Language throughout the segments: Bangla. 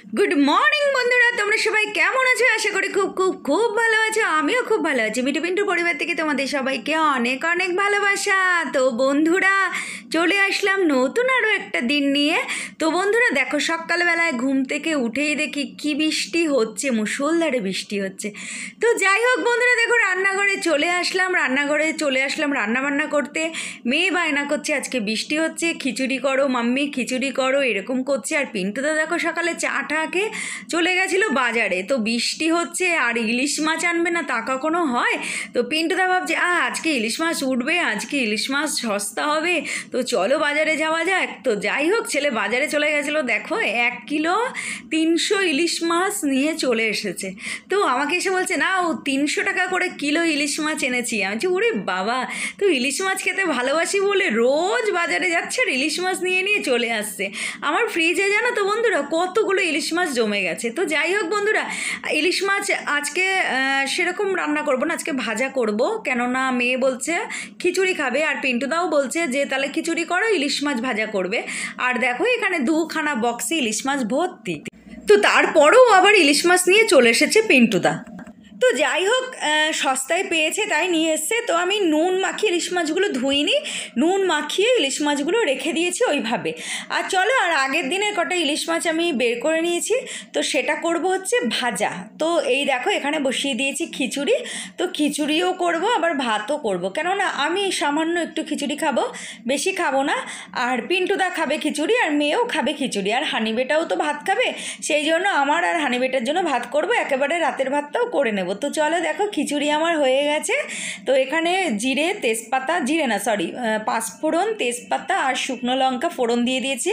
গুড মর্নিং বন্ধুরা, তোমরা সবাই কেমন আছো? আশা করি খুব খুব খুব ভালো আছো। আমিও খুব ভালো আছি। মিঠু পিন্টুর পরিবার থেকে তোমাদের সবাইকে অনেক অনেক ভালোবাসা। তো বন্ধুরা, চলে আসলাম নতুন আরও একটা দিন নিয়ে। তো বন্ধুরা দেখো, সকালবেলায় ঘুম থেকে উঠেই দেখি কি বৃষ্টি হচ্ছে, মুষলধারে বৃষ্টি হচ্ছে। তো যাই হোক বন্ধুরা, দেখো রান্নাঘরে চলে আসলাম রান্না বান্না করতে। মেয়ে বায়না করছে আজকে বৃষ্টি হচ্ছে, খিচুড়ি করো মাম্মি, খিচুড়ি করো, এরকম করছে। আর পিন্টুদা দেখো সকালে চাটাকে চলে গেছিলো বাজারে। তো বৃষ্টি হচ্ছে আর ইলিশ মাছ আনবে না তা কখনো হয়? তো পিন্টুদা ভাবছে আজকে ইলিশ মাছ উঠবে, আজকে ইলিশ মাছ সস্তা হবে, তো চলো বাজারে যাওয়া যাক। তো যাই হোক, ছেলে বাজারে চলে গেছিলো। দেখো 1 কিলো 300 ইলিশ মাছ নিয়ে চলে এসেছে। তো আমাকে এসে বলছে না, ও 300 টাকা করে কিলো ইলিশ মাছ এনেছি। আমি বলছি ওরে বাবা, তো ইলিশ মাছ খেতে ভালোবাসি বলে রোজ বাজারে যাচ্ছে আর ইলিশ মাছ নিয়ে নিয়ে চলে আসছে। আমার ফ্রিজে জানো তো বন্ধুরা কতগুলো ইলিশ মাছ জমে গেছে। তো যাই হোক বন্ধুরা, ইলিশ মাছ আজকে সেরকম রান্না করব না, আজকে ভাজা করব, কেননা মেয়ে বলছে খিচুড়ি খাবে আর পিন্টুদাও বলছে যে তাহলে খিচুড়ি করো, ইলিশ মাছ ভাজা করবে। আর দেখো এখানে 2খানা বক্সে ইলিশ মাছ ভর্তি। তো তারপরেও আবার ইলিশ মাছ নিয়ে চলে এসেছে পিন্টুদা। তো যাই হোক, সস্তায় পেয়েছে তাই নিয়ে এসছে। তো আমি নুন মাখিয়ে ইলিশ মাছগুলো ধুইনি, নুন মাখিয়ে ইলিশ মাছগুলো রেখে দিয়েছি ওইভাবে। আর চলো, আর আগের দিনের কটা ইলিশ মাছ আমি বের করে নিয়েছি, তো সেটা করব হচ্ছে ভাজা। তো এই দেখো এখানে বসিয়ে দিয়েছি খিচুড়ি। তো খিচুড়িও করব আবার ভাতও করব, কেননা আমি সামান্য একটু খিচুড়ি খাবো, বেশি খাবো না। আর পিন্টুদা খাবে খিচুড়ি আর মেয়েও খাবে খিচুড়ি, আর হানিবেটাও তো ভাত খাবে, সেই জন্য আমার আর হানিবেটার জন্য ভাত করব, একেবারে রাতের ভাতটাও করে নেব। তো চলো দেখো, খিচুড়ি আমার হয়ে গেছে। তো এখানে জিরে তেজপাতা, পাঁচফোড়ন, তেজপাতা আর শুকনো লঙ্কা ফোড়ন দিয়ে দিয়েছি,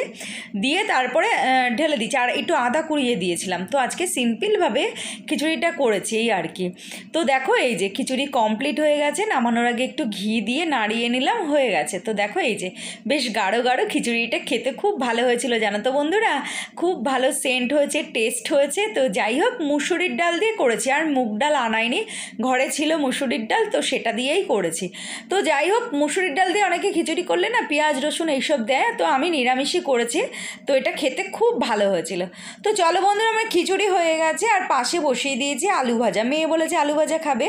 দিয়ে তারপরে ঢেলে দিচ্ছি। আর একটু আদা কুড়িয়ে দিয়েছিলাম। তো আজকে সিম্পলভাবে খিচুড়িটা করেছি এই আর কি। তো দেখো এই যে খিচুড়ি কমপ্লিট হয়ে গেছে, নামানোর আগে একটু ঘি দিয়ে নাড়িয়ে নিলাম, হয়ে গেছে। তো দেখো এই যে বেশ গাঢ় গাঢ় খিচুড়িটা খেতে খুব ভালো হয়েছিল জানো তো বন্ধুরা, খুব ভালো সেন্ট হয়েছে, টেস্ট হয়েছে। তো যাই হোক, মুসুরির ডাল দিয়ে করেছি, আর মুগ ডাল আনাইনি, ঘরে ছিল মুসুরির ডাল, তো সেটা দিয়েই করেছি। তো যাই হোক, মুসুরির ডাল দিয়ে অনেকে খিচুড়ি করলে না পেঁয়াজ রসুন এইসব দেয়, তো আমি নিরামিষই করেছি। তো এটা খেতে খুব ভালো হয়েছিল। তো চলো বন্ধুরা, আমার খিচুড়ি হয়ে গেছে আর পাশে বসিয়ে দিয়েছি আলু ভাজা। মেয়ে বলেছে আলু ভাজা খাবে,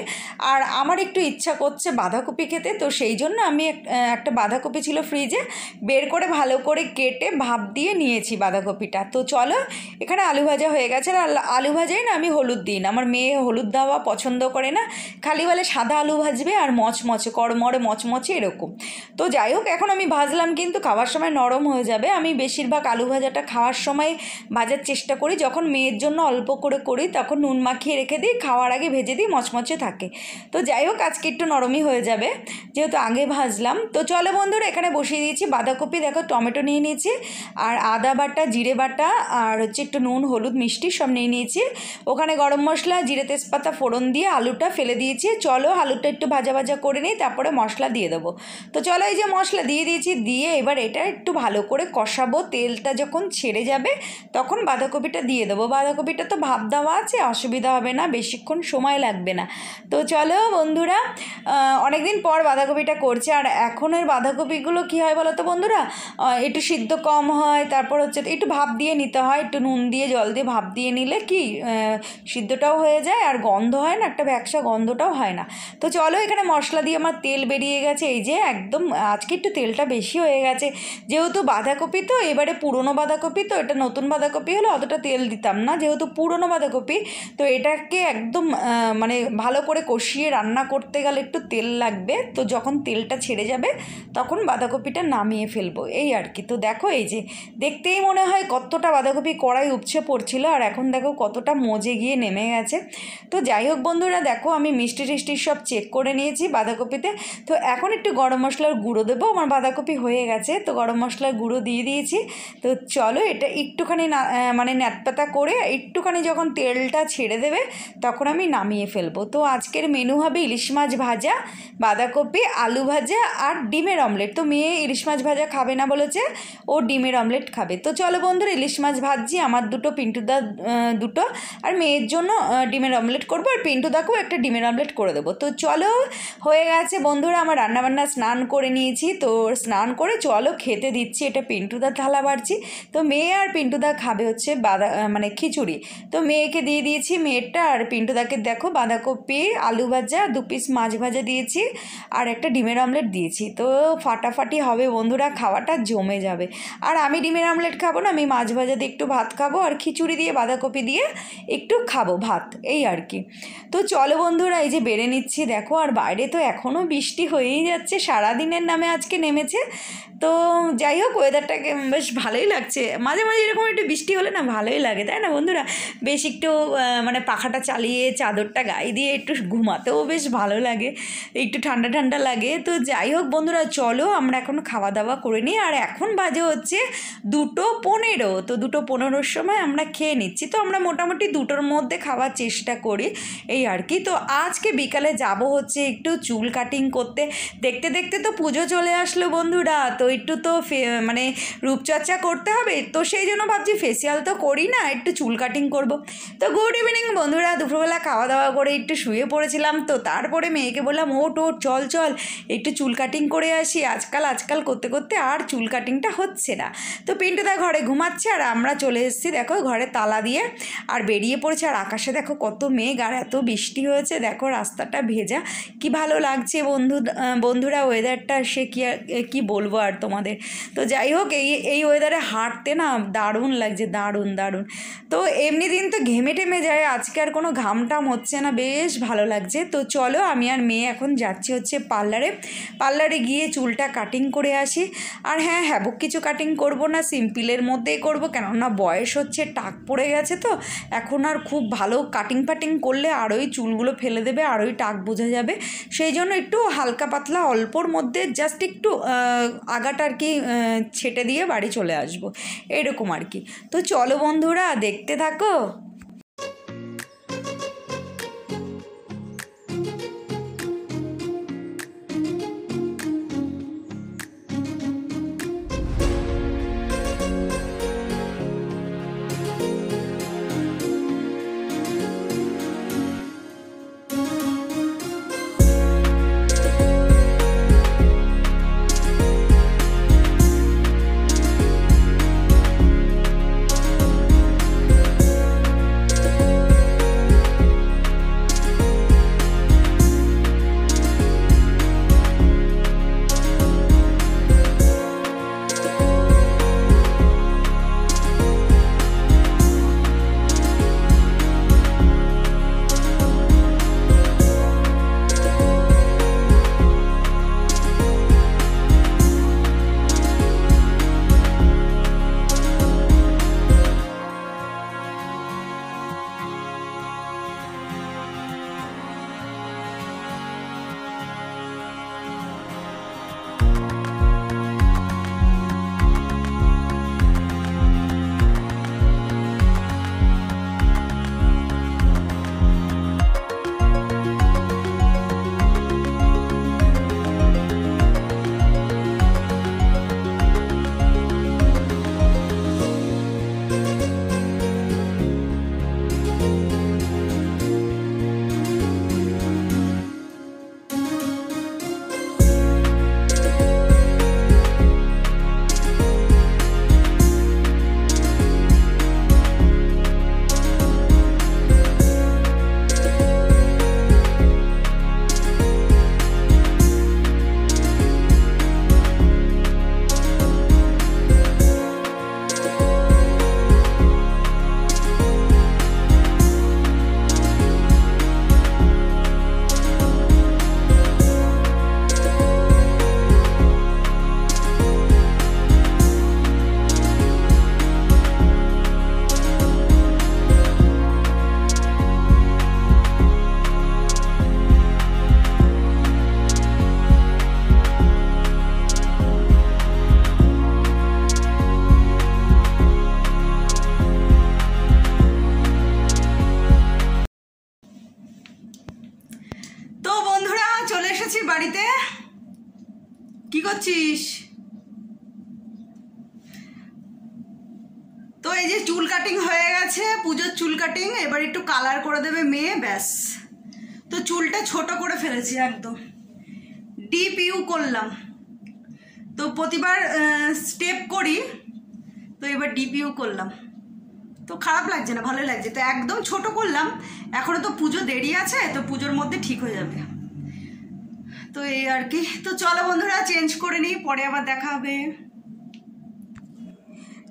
আর আমার একটু ইচ্ছা করছে বাঁধাকপি খেতে, তো সেই জন্য আমি একটা বাঁধাকপি ছিল ফ্রিজে, বের করে ভালো করে কেটে ভাপ দিয়ে নিয়েছি বাঁধাকপিটা। তো চলো, এখানে আলু ভাজা হয়ে গেছে। আর আলু ভাজাই না আমি হলুদ দিই না, আমার মেয়ে হলুদ দেওয়া পছন্দ করে না, খালি বলে সাদা আলু ভাজবে আর মচমচে কড়মড়ে মচমচে এরকম। তো যাই হোক, এখন আমি ভাজলাম, কিন্তু খাওয়ার সময় নরম হয়ে যাবে। আমি বেশিরভাগ আলু ভাজাটা খাওয়ার সময় ভাজার চেষ্টা করি, যখন মেয়ের জন্য অল্প করে করি তখন নুন মাখিয়ে রেখে দিই, খাওয়ার আগে ভেজে দিই, মচমচে থাকে। তো যাই হোক, আজকে একটু নরমই হয়ে যাবে যেহেতু আগে ভাজলাম। তো চলো বন্ধুরা, এখানে বসিয়ে দিয়েছি বাঁধাকপি, দেখো টমেটো নিয়ে নিয়েছি, আর আদা বাটা, জিরে বাটা, আর হচ্ছে একটু নুন হলুদ মিষ্টি সব নিয়ে নিয়েছি। ওখানে গরম মশলা, জিরে তেজপাতা ফোড়ন দিয়ে আলুটা ফেলে দিয়েছি। চলো আলুটা একটু ভাজা ভাজা করে নিই, তারপরে মশলা দিয়ে দেবো। তো চলো, এই যে মশলা দিয়ে দিয়েছি, দিয়ে এবার এটা একটু ভালো করে কষাবো। তেলটা যখন ছেড়ে যাবে তখন বাঁধাকপিটা দিয়ে দেবো। বাঁধাকপিটা তো ভাপ দেওয়া আছে, অসুবিধা হবে না, বেশিক্ষণ সময় লাগবে না। তো চলো বন্ধুরা, অনেকদিন পর বাঁধাকপিটা করছে। আর এখনের বাঁধাকপিগুলো কী হয় বলো তো বন্ধুরা, একটু সিদ্ধ কম হয়, তারপর হচ্ছে একটু ভাপ দিয়ে নিতে হয়, একটু নুন দিয়ে জল দিয়ে ভাপ দিয়ে নিলে কি সিদ্ধটাও হয়ে যায় আর গন্ধ হয় না, একটা ভ্যাকসা গন্ধটাও হয় না। তো চলো, এখানে মশলা দিয়ে আমার তেল বেরিয়ে গেছে, এই যে একদম আজকে একটু তেলটা বেশি হয়ে গেছে, যেহেতু বাঁধাকপি তো এবারে পুরনো বাঁধাকপি, তো এটা নতুন বাঁধাকপি হলে অতটা তেল দিতাম না, যেহেতু পুরনো বাঁধাকপি তো এটাকে একদম মানে ভালো করে কষিয়ে রান্না করতে গেলে একটু তেল লাগবে। তো যখন তেলটা ছেড়ে যাবে তখন বাঁধাকপিটা নামিয়ে ফেলবো এই আর কি। তো দেখো এই যে দেখতেই মনে হয় কতটা বাঁধাকপি কড়াই উপচে পড়ছিল, আর এখন দেখো কতটা মজে গিয়ে নেমে গেছে। তো যাই হোক বন্ধুরা, দেখো আমি মিষ্টি টিষ্টি সব চেক করে নিয়েছি বাঁধাকপিতে। তো এখন একটু গরম মশলার গুঁড়ো দেবো, আমার বাঁধাকপি হয়ে গেছে, তো গরম মশলার গুঁড়ো দিয়ে দিয়েছি। তো চলো, এটা একটুখানি মানে ন্যাটপাতা করে একটুখানি যখন তেলটা ছেড়ে দেবে তখন আমি নামিয়ে ফেলবো। তো আজকের মেনু হবে ইলিশ মাছ ভাজা, বাঁধাকপি, আলু ভাজা আর ডিমের অমলেট। তো মেয়ে ইলিশ মাছ ভাজা খাবে না বলেছে, ও ডিমের অমলেট খাবে। তো চলো বন্ধুরা, ইলিশ মাছ ভাজছি, আমার দুটো, পিন্টুদার দুটো, আর মেয়ের জন্য ডিমের অমলেট করব। করবো আর পিন্টুদাকেও একটা ডিমের অমলেট করে দেবো। তো চলো, হয়ে গেছে বন্ধুরা আমার রান্নাবান্না, স্নান করে নিয়েছি। তো স্নান করে চলো খেতে দিচ্ছি, এটা পিন্টুদার থালা বাড়ছি। তো মেয়ে আর পিন্টুদা খাবে হচ্ছে মানে খিচুড়ি। তো মেয়েকে দিয়ে দিয়েছি মেয়েরটা, আর পিন্টুদাকে দেখো বাঁধাকপি, আলু ভাজা, 2 পিস মাছ ভাজা দিয়েছি আর একটা ডিমের অমলেট দিয়েছি। তো ফাটাফাটি হবে বন্ধুরা, খাওয়াটা জমে যাবে। আর আমি ডিমের অমলেট খাবো না, আমি মাছ ভাজা দিয়ে একটু ভাত খাবো আর খিচুড়ি দিয়ে বাঁধাকপি দিয়ে একটু খাবো ভাত, এই আর কি। তো চলো বন্ধুরা, এই যে বেড়ে নিচ্ছি দেখো, আর বাইরে তো এখনও বৃষ্টি হয়েই যাচ্ছে, সারাদিনের নামে আজকে নেমেছে। তো যাই হোক, ওয়েদারটাকে বেশ ভালোই লাগছে, মাঝে মাঝে এরকম একটু বৃষ্টি হলে না ভালোই লাগে, তাই না বন্ধুরা? বেশ একটু মানে পাখাটা চালিয়ে চাদরটা গায়ে দিয়ে একটু ঘুমাতেও বেশ ভালো লাগে, একটু ঠান্ডা ঠান্ডা লাগে। তো যাই হোক বন্ধুরা, চলো আমরা এখন খাওয়া দাওয়া করে নিই। আর এখন বাজে হচ্ছে 2:15। তো 2:15-র সময় আমরা খেয়ে নিচ্ছি। তো আমরা মোটামুটি 2টোর মধ্যে খাওয়ার চেষ্টা করি, এই আর কি। তো আজকে বিকালে যাব হচ্ছে একটু চুল কাটিং করতে। দেখতে দেখতে তো পুজো চলে আসলো বন্ধুরা, তো একটু তো মানে রূপচর্চা করতে হবে। তো সেই জন্য ভাবছি ফেসিয়াল তো করি না, একটু চুল কাটিং করব। তো গুড ইভিনিং বন্ধুরা, দুপুরবেলা খাওয়া দাওয়া করে একটু শুয়ে পড়েছিলাম। তো তারপরে মেয়েকে বললাম ওঠ চল চল একটু চুল কাটিং করে আসি। আজকাল করতে করতে আর চুল কাটিংটা হচ্ছে না। তো পিন্টুদা ঘরে ঘুমাচ্ছে আর আমরা চলে এসেছি দেখো ঘরে তালা দিয়ে, আর বেরিয়ে পড়েছে। আর আকাশে দেখো কত মেঘ আর এত বৃষ্টি হয়েছে, দেখো রাস্তাটা ভেজা, কি ভালো লাগছে বন্ধুরা ওয়েদারটা, সে কি বলবো আর তোমাদের। তো যাই হোক, এই ওয়েদারে হাঁটতে না দারুণ লাগছে, দারুণ। তো এমনি দিন তো ঘেমে টেমে যায়, আজকে আর কোনো ঘামটাম হচ্ছে না, বেশ ভালো লাগছে। তো চলো, আমি আর মেয়ে এখন যাচ্ছি হচ্ছে পার্লারে গিয়ে চুলটা কাটিং করে আসি। আর হ্যাঁ, হ্যাবুক কিছু কাটিং করব না, সিম্পলের মধ্যেই করব, কেননা বয়স হচ্ছে, টাক পড়ে গেছে। তো এখন আর খুব ভালো কাটিং করলে আরোই চুলগুলো ফেলে দেবে, আরোই টাক বোঝা যাবে। সেই জন্য একটু হালকা পাতলা অল্পর মধ্যে জাস্ট একটু আগাটা আর কি ছেটে দিয়ে বাড়ি চলে আসবো, এরকম আর কি। তো চলো বন্ধুরা, দেখতে থাকো। বাড়িতে কি করছিস? তো এই যে চুল কাটিং হয়ে গেছে, পুজোর চুল কাটিং। এবার একটু কালার করে দেবে মেয়ে, ব্যাস। তো চুলটা ছোট করে ফেলেছি, একদম ডিপ ইউ করলাম। তো প্রতিবার স্টেপ করি, তো এবার ডিপ ইউ করলাম। তো খারাপ লাগছে না, ভালোই লাগছে। তো একদম ছোট করলাম, এখনও তো পুজো দেরি আছে, তো পুজোর মধ্যে ঠিক হয়ে যাবে। তো এই আর কি। তো চলো বন্ধুরা, চেঞ্জ করে নিই, পরে আবার দেখা হবে।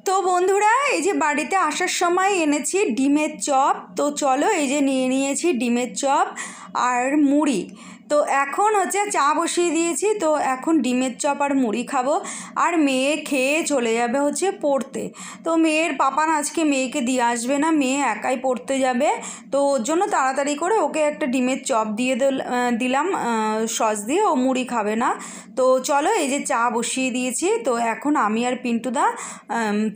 তো বন্ধুরা, এই যে বাড়িতে আসার সময় এনেছি ডিমের চপ। তো চলো, এই যে নিয়ে নিয়েছি ডিমের চপ আর মুড়ি। তো এখন হচ্ছে চা বসিয়ে দিয়েছি, তো এখন ডিমের চপ আর মুড়ি খাবো। আর মেয়ে খেয়ে চলে যাবে হচ্ছে পড়তে। তো মেয়ের পাপান আজকে মেয়েকে দিয়ে আসবে না, মেয়ে একাই পড়তে যাবে। তো ওর জন্য তাড়াতাড়ি করে ওকে একটা ডিমের চপ দিয়ে দিলাম সস দিয়ে, ও মুড়ি খাবে না। তো চলো, এই যে চা বসিয়ে দিয়েছি। তো এখন আমি আর পিন্টুদা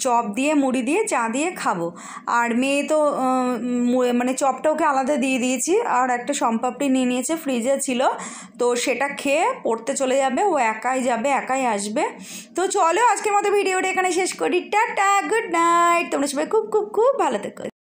চপ দিয়ে মুড়ি দিয়ে চা দিয়ে খাবো। আর মেয়ে তো মানে চপটা ওকে আলাদা দিয়ে দিয়েছি, আর একটা সম্পাপড়ি নিয়ে নিয়েছে, ফ্রিজে ছিল। তো সেটা খেয়ে পড়তে চলে যাবে, ও একাই যাবে, একাই আসবে। তো চলো, আজকের মতো ভিডিওটা এখানে শেষ করি। Tata, good night. তোমরা সবাই খুব খুব খুব ভালো থেকো।